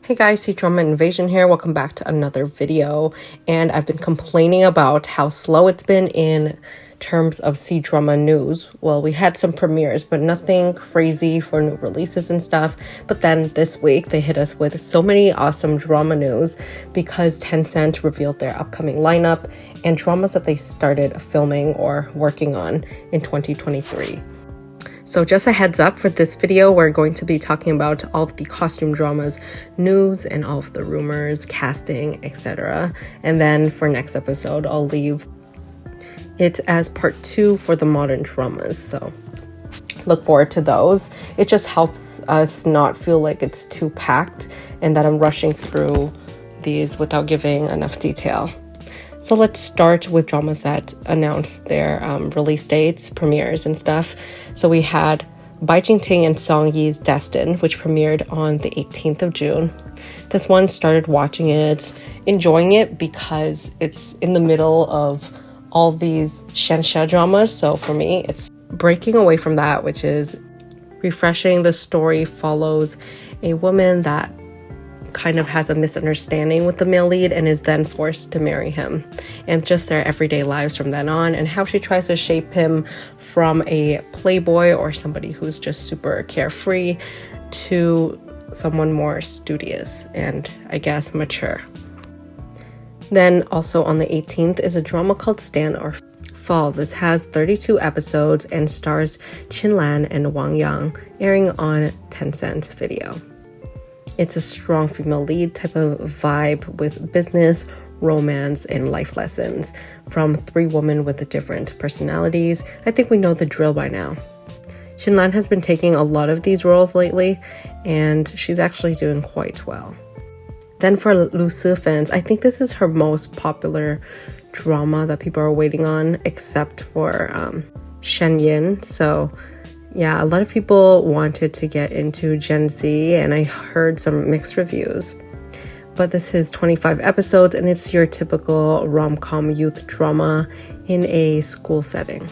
Hey guys, Cdrama Invasion here. Welcome back to another video. And I've been complaining about how slow it's been in terms of Cdrama news. Well, we had some premieres, but nothing crazy for new releases and stuff. But then this week, they hit us with so many awesome drama news because Tencent revealed their upcoming lineup and dramas that they started filming or working on in 2023. So just a heads up, for this video, we're going to be talking about all of the costume dramas news and all of the rumors, casting, etc. And then for next episode, I'll leave it as part 2 for the modern dramas. So look forward to those. It just helps us not feel like it's too packed and that I'm rushing through these without giving enough detail. So let's start with dramas that announced their release dates, premieres, and stuff. So we had by Jingting and Song Yi's Destin, which premiered on the 18th of June. This one started watching it, enjoying it because it's in the middle of all these Xianxia dramas. So for me, it's breaking away from that, which is refreshing. The story follows a woman that kind of has a misunderstanding with the male lead and is then forced to marry him, and just their everyday lives from then on, and how she tries to shape him from a playboy or somebody who's just super carefree to someone more studious and I guess mature. Then also on the 18th is a drama called Stand or Fall. This has 32 episodes and stars Qin Lan and Wang Yang, airing on Tencent Video. It's a strong female lead type of vibe with business, romance, and life lessons from 3 women with different personalities. I think we know the drill by now. Qin Lan has been taking a lot of these roles lately, and she's actually doing quite well. Then for Lusi fans, I think this is her most popular drama that people are waiting on, except for Shen Li. So yeah, a lot of people wanted to get into Gen Z, and I heard some mixed reviews. But this is 25 episodes, and it's your typical rom-com youth drama in a school setting.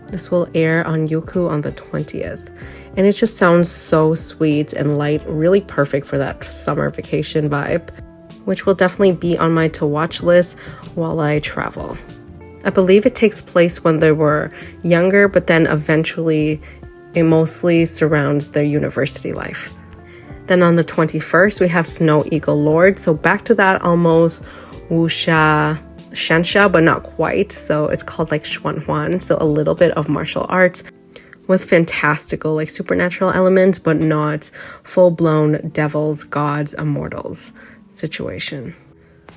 This will air on Youku on the 20th. And it just sounds so sweet and light, really perfect for that summer vacation vibe, which will definitely be on my to-watch list while I travel. I believe it takes place when they were younger, but then eventually it mostly surrounds their university life. Then on the 21st, we have Snow Eagle Lord. So back to that almost Usha, Xianxia, but not quite. So it's called like Chun Huanji. So a little bit of martial arts with fantastical, like supernatural elements, but not full-blown devils, gods, immortals situation.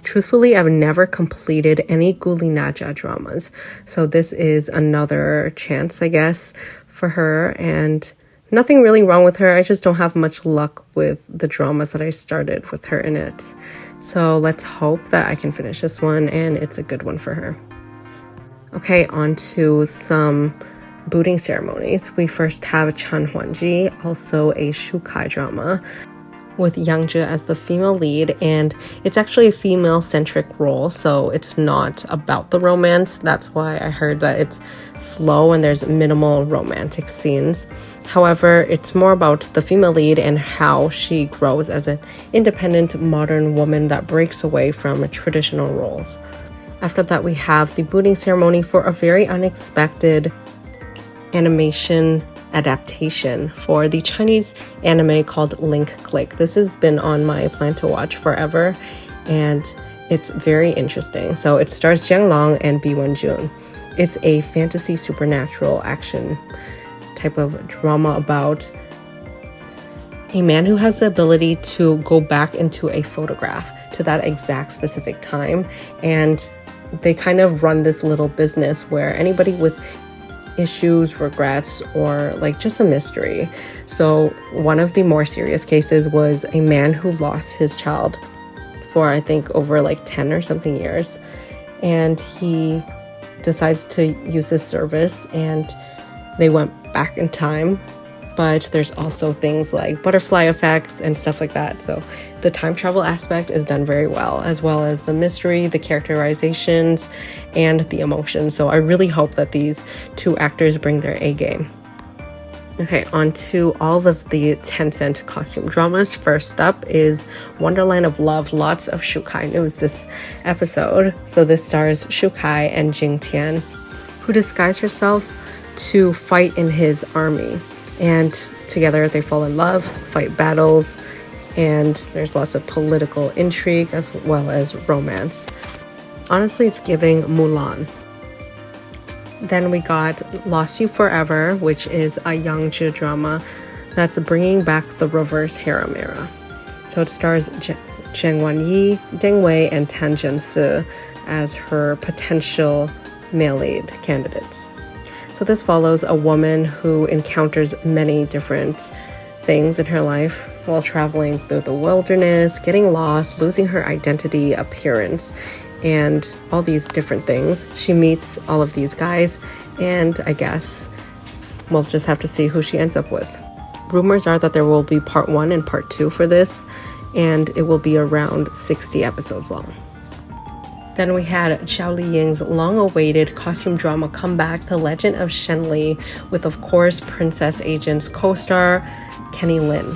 Truthfully, I've never completed any guli nazha dramas. So this is another chance, I guess, for her, and nothing really wrong with her. I just don't have much luck with the dramas that I started with her in it. So let's hope that I can finish this one and it's a good one for her. Okay, on to some booting ceremonies. We first have Chun Huanji, also a Shukai drama, with Yang as the female lead, and it's actually a female-centric role, so it's not about the romance. That's why I heard that it's slow and there's minimal romantic scenes. However, it's more about the female lead and how she grows as an independent modern woman that breaks away from traditional roles. After that, we have the booting ceremony for a very unexpected animation adaptation for the Chinese anime called Link Click. This has been on my plan to watch forever, and it's very interesting. So it stars Jiang Long and Wenjun. It's a fantasy supernatural action type of drama about a man who has the ability to go back into a photograph to that exact specific time, and they kind of run this little business where anybody with issues, regrets, or like just a mystery. So one of the more serious cases was a man who lost his child for I think over like 10 or something years, and he decides to use this service, and they went back in time. But there's also things like butterfly effects and stuff like that. So the time travel aspect is done very well as the mystery, the characterizations, and the emotions. So I really hope that these 2 actors bring their A game. Okay, on to all of the Tencent costume dramas. First up is Wonderland of Love. Lots of Shukai news this episode. So this stars Shukai and Jingting, who disguise herself to fight in his army. And together they fall in love, fight battles, and there's lots of political intrigue as well as romance. Honestly, it's giving Mulan. Then we got Lost You Forever, which is a young Cdrama that's bringing back the reverse harem era. So it stars Cheng Huan Ji, Ding Wei, and Tan Zhensi as her potential male lead candidates. So this follows a woman who encounters many different things in her life while traveling through the wilderness, getting lost, losing her identity, appearance, and all these different things. She meets all of these guys, and I guess we'll just have to see who she ends up with. Rumors are that there will be part 1 and part 2 for this, and it will be around 60 episodes long. Then we had Zhao Liying's long-awaited costume drama comeback, The Legend of Shen Li, with, of course, Princess Agent's co-star, Qin Lan.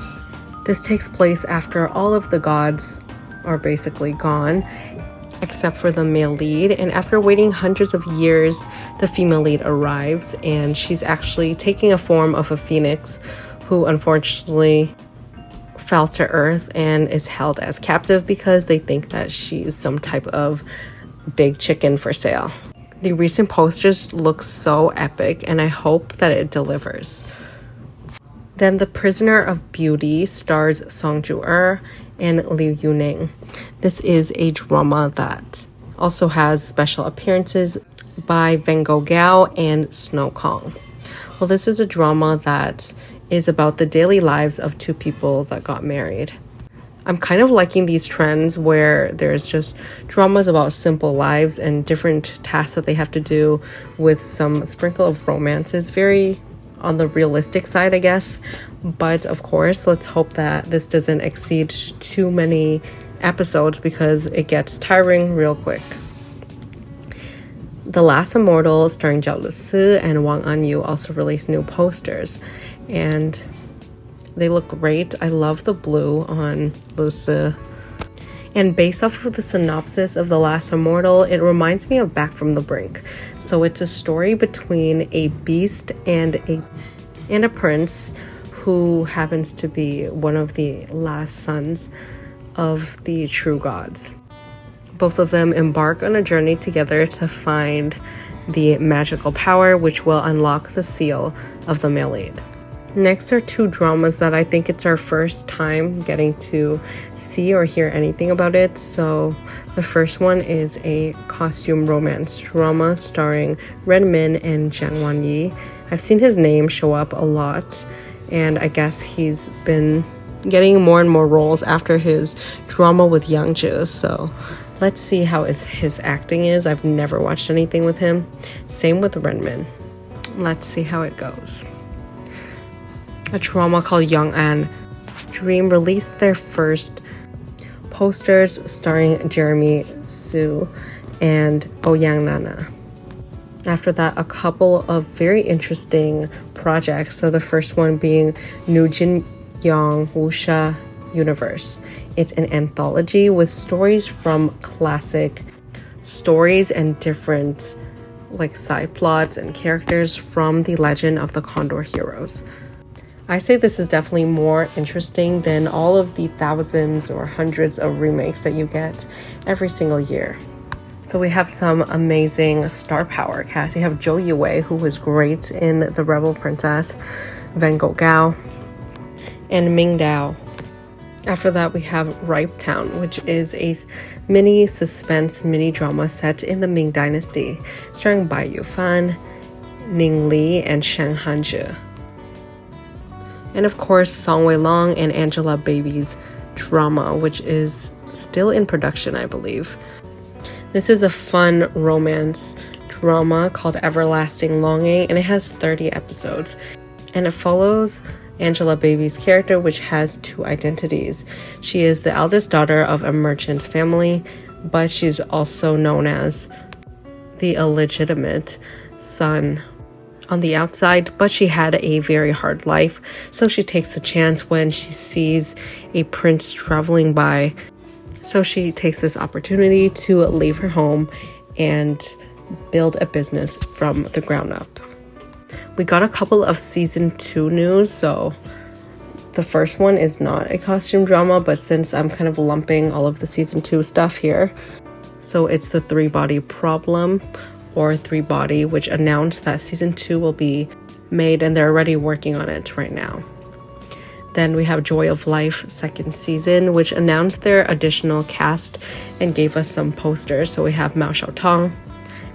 This takes place after all of the gods are basically gone, except for the male lead, and after waiting hundreds of years, the female lead arrives, and she's actually taking a form of a phoenix who unfortunately fell to earth and is held as captive because they think that she's some type of big chicken for sale. The recent posters look so epic, and I hope that it delivers. Then The Prisoner of Beauty stars Song Ju-er and Liu Yun. This is a drama that also has special appearances by Van Gogh and Snow Kong. Well, this is a drama that is about the daily lives of two people that got married. I'm kind of liking these trends where there's just dramas about simple lives and different tasks that they have to do with some sprinkle of romance. It's very on the realistic side, I guess. But of course, let's hope that this doesn't exceed too many episodes because it gets tiring real quick. The Last Immortal, starring Zhao Lusi and Wang Yang, also released new posters, and they look great. I love the blue on Lusi. And based off of the synopsis of The Last Immortal, it reminds me of Back from the Brink. So it's a story between a beast and a prince who happens to be one of the last sons of the true gods. Both of them embark on a journey together to find the magical power which will unlock the seal of the male lead. Next are two dramas that I think it's our first time getting to see or hear anything about it. So the first one is a costume romance drama starring Renmin and Zhang Ji. I've seen his name show up a lot, and I guess he's been getting more and more roles after his drama with Yangzhi. So let's see how his acting is. I've never watched anything with him. Same with Renmin. Let's see how it goes. A drama called Yong and Dream released their first posters starring Jeremy Su and Ouyang Nana. After that, a couple of very interesting projects. So the first one being Nujin Yong Usha Universe. It's an anthology with stories from classic stories and different side plots and characters from the Legend of the Condor Heroes. I say this is definitely more interesting than all of the thousands or hundreds of remakes that you get every single year. So we have some amazing star power cast. You have Zhou Yue, who was great in The Rebel Princess, Van Gogh, and Ming Dao. After that, we have Ripe Town, which is a mini suspense mini drama set in the Ming Dynasty, starring Bai Yufan, Ning Li, and Shen Hanzhi. And of course, Song Wei Long and Angela Baby's drama, which is still in production, I believe. This is a fun romance drama called Everlasting Longing, and it has 30 episodes. And it follows Angela Baby's character, which has two identities. She is the eldest daughter of a merchant family, but she's also known as the illegitimate son on the outside, but she had a very hard life, so she takes the chance when she sees a prince traveling by. So she takes this opportunity to leave her home and build a business from the ground up. We got a couple of season 2 news, so the first one is not a costume drama, but since I'm kind of lumping all of the season 2 stuff here, so it's the 3-body problem, or 3-body, which announced that season 2 will be made and they're already working on it right now. Then we have Joy of Life 2nd season, which announced their additional cast and gave us some posters. So we have Mao Xiaotong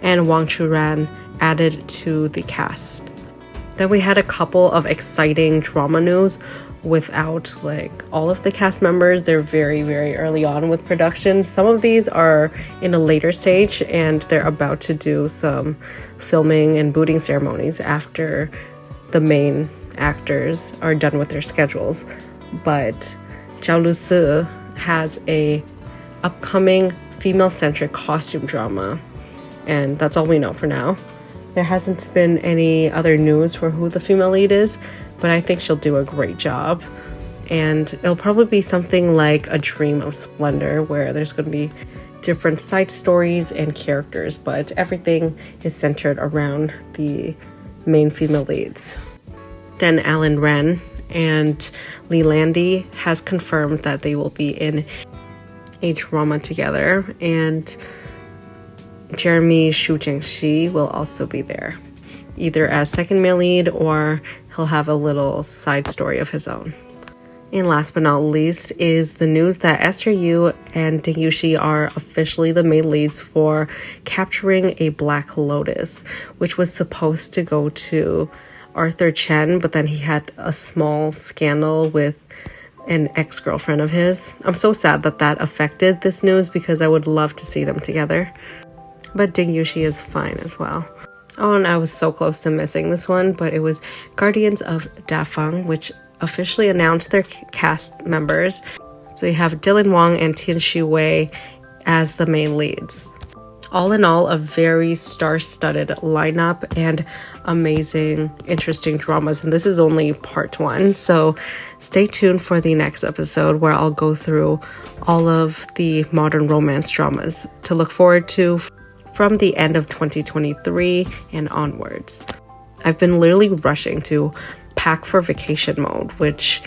and Wang Churan added to the cast. Then we had a couple of exciting drama news without like all of the cast members. They're very, very early on with production. Some of these are in a later stage and they're about to do some filming and booting ceremonies after the main actors are done with their schedules. But Zhao Lusi has a upcoming female-centric costume drama, and that's all we know for now. There hasn't been any other news for who the female lead is, but I think she'll do a great job. And it'll probably be something like A Dream of Splendor, where there's going to be different side stories and characters, but everything is centered around the main female leads. Then Alan Ren and Li Landy has confirmed that they will be in a drama together, and Jeremy Xu Jiangxi will also be there, either as second male lead or he'll have a little side story of his own. And last but not least is the news that Esther Yu and Ding Yuxi are officially the main leads for Capturing a Black Lotus, which was supposed to go to Arthur Chen, but then he had a small scandal with an ex-girlfriend of his. I'm so sad that that affected this news because I would love to see them together. But Ding Yuxi is fine as well. Oh, and I was so close to missing this one, but it was Guardians of Dafeng, which officially announced their cast members. So you have Dylan Wong and Tian Shi Wei as the main leads. All in all, a very star-studded lineup and amazing, interesting dramas. And this is only part 1, so stay tuned for the next episode where I'll go through all of the modern romance dramas to look forward to from the end of 2023 and onwards. I've been literally rushing to pack for vacation mode, which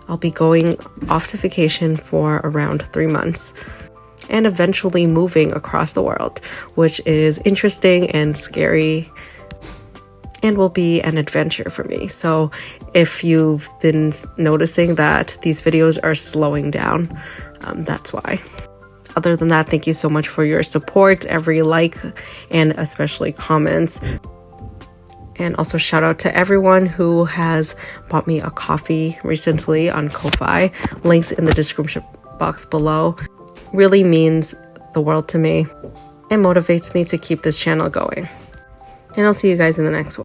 I'll be going off to vacation for around 3 months. And eventually moving across the world, which is interesting and scary and will be an adventure for me. So if you've been noticing that these videos are slowing down, that's why. Other than that, thank you so much for your support, every like, and especially comments. And also shout out to everyone who has bought me a coffee recently on Ko-Fi. Links in the description box below. Really means the world to me and motivates me to keep this channel going. And I'll see you guys in the next one.